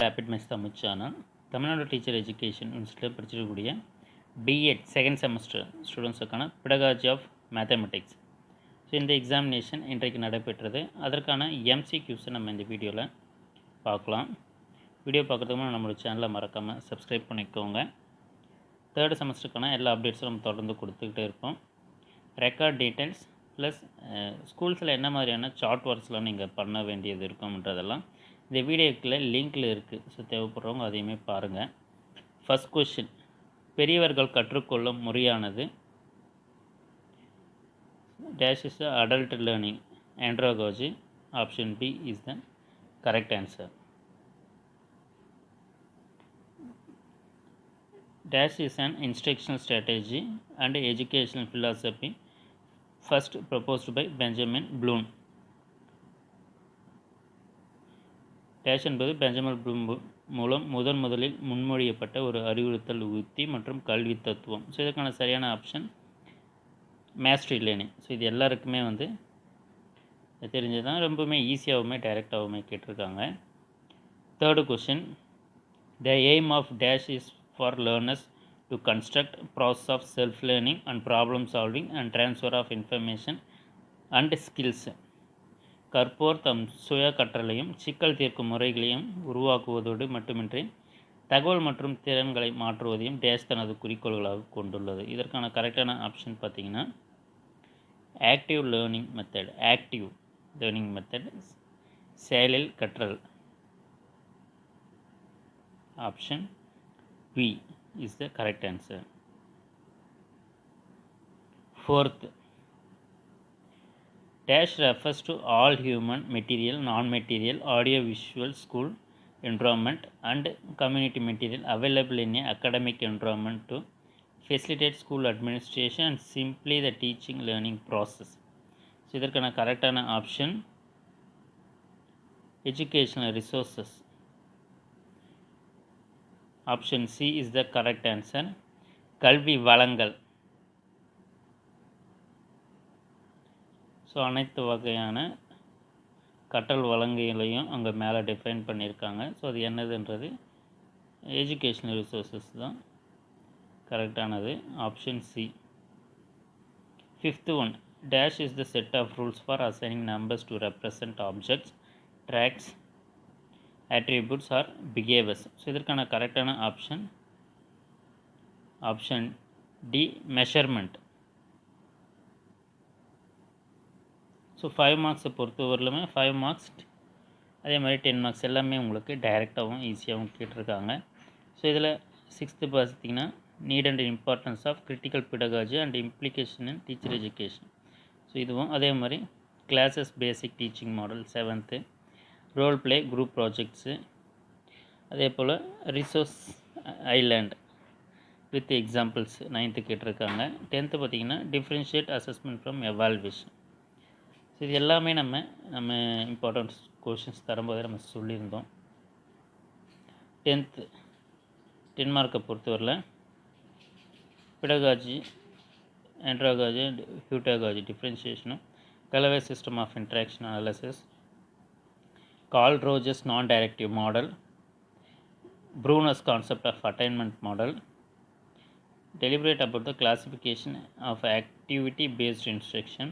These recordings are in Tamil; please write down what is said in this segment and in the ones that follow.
Rapid mess Tamil channel. Tamil Nadu teacher education இன்ஸ்டியூட்டில் படிச்சிருக்கக்கூடிய பிஎட் செகண்ட் செமஸ்டர் ஸ்டூடெண்ட்ஸுக்கான பெடகாஜி ஆஃப் மேத்தமெட்டிக்ஸ். ஸோ இந்த எக்ஸாமினேஷன் இன்றைக்கு நடைபெற்றது. அதற்கான எம்சிக்யூஸை நம்ம இந்த வீடியோவில் பார்க்கலாம். வீடியோ பார்க்குறதுக்கு முன்னாடி நம்மளோட சேனலை மறக்காமல் சப்ஸ்கிரைப் பண்ணிக்கோங்க. தேர்ட் செமஸ்டருக்கான எல்லா அப்டேட்ஸும் நம்ம தொடர்ந்து கொடுத்துக்கிட்டே இருப்போம். ரெக்கார்ட் டீட்டெயில்ஸ் ப்ளஸ் ஸ்கூல்ஸில் என்ன மாதிரியான சார்ட் ஒர்க்ஸ்லாம் நீங்கள் பண்ண வேண்டியது இருக்கும்ன்றதெல்லாம் இந்த வீடியோக்குள்ளே லிங்கில் இருக்குது. ஸோ தேவைப்படுறவங்க அதையுமே பாருங்கள். ஃபஸ்ட் கொஷின், பெரியவர்கள் கற்றுக்கொள்ளும் முறையானது dash is the adult learning andragogy. Option B is the correct answer. Dash is an instructional strategy and educational philosophy first proposed by Benjamin Bloom. Dash என்பது பெஞ்சமின் ப்ளூம் மூலம் முதலில் முன்மொழியப்பட்ட ஒரு அறிவுறுத்தல் உத்தி மற்றும் கல்வி தத்துவம். ஸோ இதுக்கான சரியான ஆப்ஷன் மேஸ்ட்ரி லேர்னிங். ஸோ இது எல்லாருக்குமே தெரிஞ்சது தான், ரொம்பவுமே ஈஸியாகவுமே டைரெக்டாகவுமே கேட்டிருக்காங்க. Third question, the aim of dash is for learners to construct process of self-learning and problem-solving and transfer of information and skills. கற்போர் தம் சுய கற்றலையும் சிக்கல் தீர்க்கும் முறைகளையும் உருவாக்குவதோடு மட்டுமின்றி தகவல் மற்றும் திறன்களை மாற்றுவதையும் டேஷ் தனது குறிக்கோள்களாக கொண்டுள்ளது. இதற்கான கரெக்டான ஆப்ஷன் பார்த்திங்கன்னா active learning method. Active learning method, செயலில் கற்றல். Option B is the correct answer. Fourth, dash refers to all human, material, non-material, audio-visual school environment and community material available in an academic environment to facilitate school administration and simply the teaching learning process. So இதற்கான கரெக்டான option educational resources. Option C is the correct answer. கல்வி வளங்கள். ஸோ அனைத்து வகையான கற்றல் வளங்களையும் அங்கே மேலே டிஃபைன் பண்ணியிருக்காங்க. ஸோ அது என்னதுன்றது எஜுகேஷ்னல் ரிசோர்ஸஸ் தான் கரெக்டானது. Option C. Fifth one, dash is the set of rules for assigning numbers to represent objects, traits, attributes or behaviors. So இதற்கான கரெக்டான option option D, measurement. So 5 மார்க்ஸை பொறுத்தவரையிலுமே 5 மார்க்ஸ் அதே மாதிரி 10 மார்க்ஸ் எல்லாமே உங்களுக்கு டைரெக்டாகவும் ஈஸியாகவும் கேட்டிருக்காங்க. ஸோ இதில் 6th பார்த்திங்கன்னா need and importance of critical pedagogy and implication in teacher education. So இதுவும் அதே மாதிரி classes basic teaching model 7th, role play group projects, அதே போல் resource island with examples 9th கேட்டிருக்காங்க. 10th பார்த்திங்கன்னா differentiate assessment from evaluation. So இது எல்லாமே நம்ம இம்பார்ட்டன்ஸ் கொஷின்ஸ் தரும்போதே நம்ம சொல்லியிருந்தோம். 10 மார்க்கை பொறுத்தவரையில் பெடகாஜி, ஆண்ட்ராகாஜி அண்ட் ஹியூட்டாகாஜி டிஃப்ரென்ஷியேஷனும், கலவை system of interaction analysis, Carl Roger's non-directive model, Bruner's concept of attainment model, deliberate about the classification of activity-based instruction,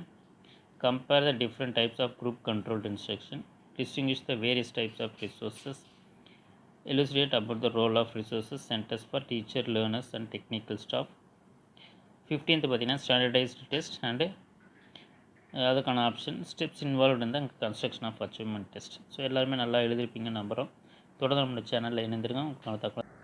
compare the different types of group-controlled instruction, distinguish the various types of resources, elucidate about the role of resources centers for teacher, learners and technical staff. 15th பார்த்திங்கன்னா standardized test and அதுக்கான ஆப்ஷன் ஸ்டெப்ஸ் இன்வால்வ் இந்த construction of achievement test. So எல்லாருமே நல்லா எழுதிருப்பீங்க நம்புகிறோம். தொடர்ந்து நம்மளோட சேனலில் இணைந்திருங்க. உங்களுக்கு தகவல்